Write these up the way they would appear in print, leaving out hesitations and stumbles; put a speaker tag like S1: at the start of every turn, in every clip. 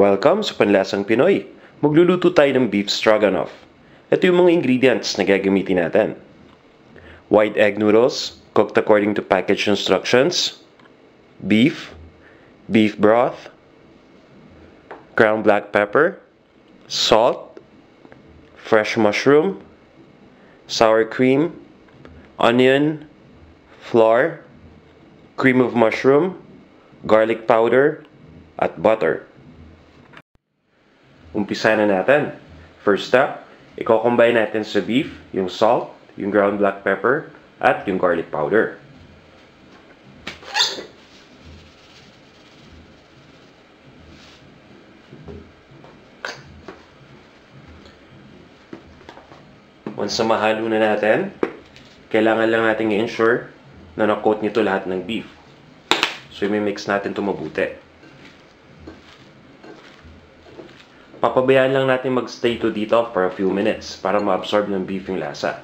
S1: Welcome sa Panlasang Pinoy. Magluluto tayo ng beef stroganoff. Ito yung mga ingredients na gagamitin natin. White egg noodles, cooked according to package instructions. Beef, beef broth, ground black pepper, salt, fresh mushroom, sour cream, onion, flour, cream of mushroom, garlic powder, at butter. Umpisa na natin. First step, i-combine natin sa beef yung salt, yung ground black pepper, at yung garlic powder. Once na mahalo na natin, kailangan lang natin i-ensure na na-coat nito lahat ng beef. So, i-mix natin ito mabuti. Papabayaan lang natin mag-stay to dito for a few minutes para ma-absorb ng beef yung lasa.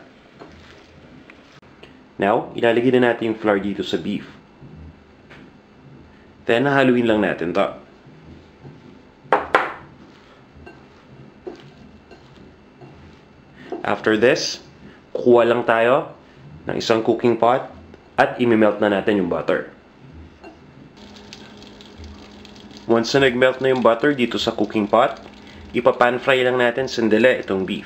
S1: Now, ilalagay na natin yung flour dito sa beef. Then, haluin lang natin to. After this, kuha lang tayo ng isang cooking pot at imimelt na natin yung butter. Once na nag-melt na yung butter dito sa cooking pot, ipa-pan fry lang natin sandali itong beef.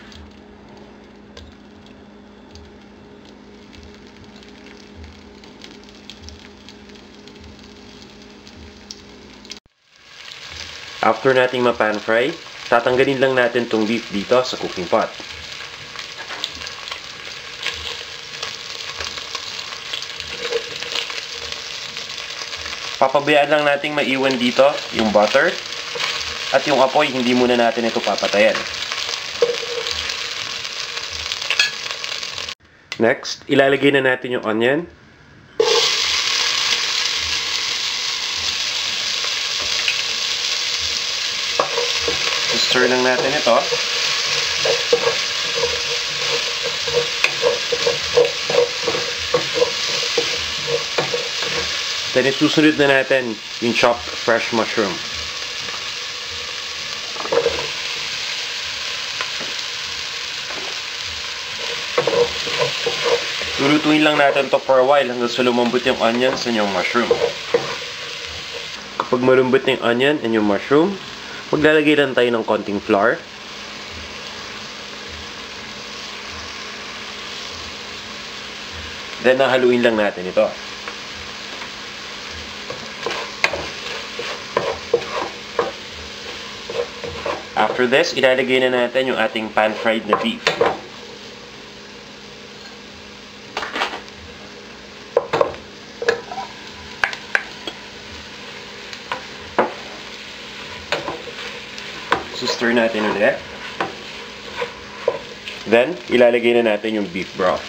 S1: After nating ma-pan fry, tatanggalin lang natin itong beef dito sa cooking pot. Papabayaan lang nating maiwan dito yung butter. At yung apoy, hindi muna natin ito papatayin. Next, ilalagay na natin yung onion. Stir lang natin ito. Then, isusunod na natin yung chopped fresh mushroom. Lulutuin lang natin to for a while hanggang sa lumambot yung onions and yung mushroom. Kapag malambot na yung onion and yung mushroom, maglalagay lang tayo ng konting flour. Then, nahaluin lang natin ito. After this, ilalagay na natin yung ating pan-fried na beef. So, stir natin ulit. Then, ilalagay na natin yung beef broth.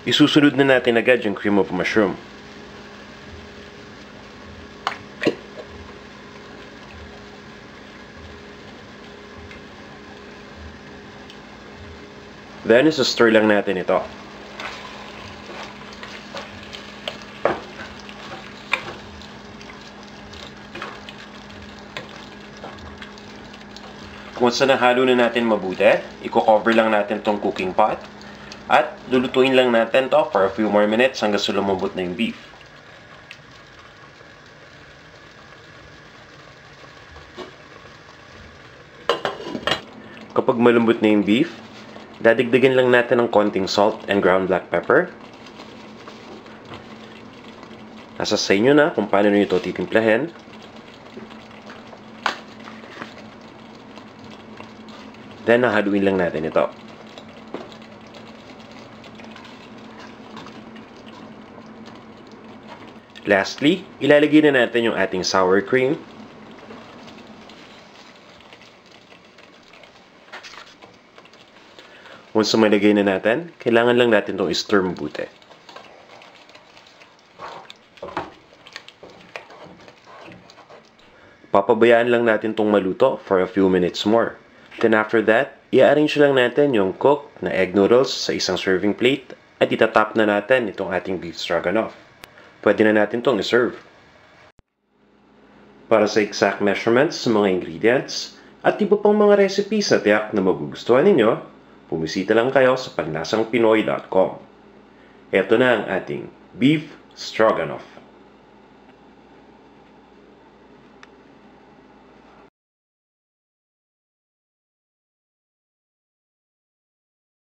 S1: Isusunod na natin agad yung cream of mushroom. Then, isa-stir lang natin ito. Kung saan nahalo na natin mabuti, i-cover lang natin tong cooking pot. At lulutuin lang natin to for a few more minutes hanggang sa lumambot na yung beef. Kapag malambot na yung beef, dadagdagan lang natin ng konting salt and ground black pepper. Nasa sa inyo na kung paano nyo ito titimplahin. Then, nahaluin lang natin ito. Lastly, ilalagay na natin yung ating sour cream. Once malagay na natin, kailangan lang natin itong i-stir mabuti. Papabayaan lang natin itong maluto for a few minutes more. Then after that, i-arrange lang natin yung cooked na egg noodles sa isang serving plate at itatap na natin itong ating beef stroganoff. Pwede na natin itong i-serve. Para sa exact measurements sa mga ingredients at iba pang mga recipes na tiyak na magugustuhan ninyo, bumisita lang kayo sa paglasangpinoy.com. Ito na ang ating beef stroganoff.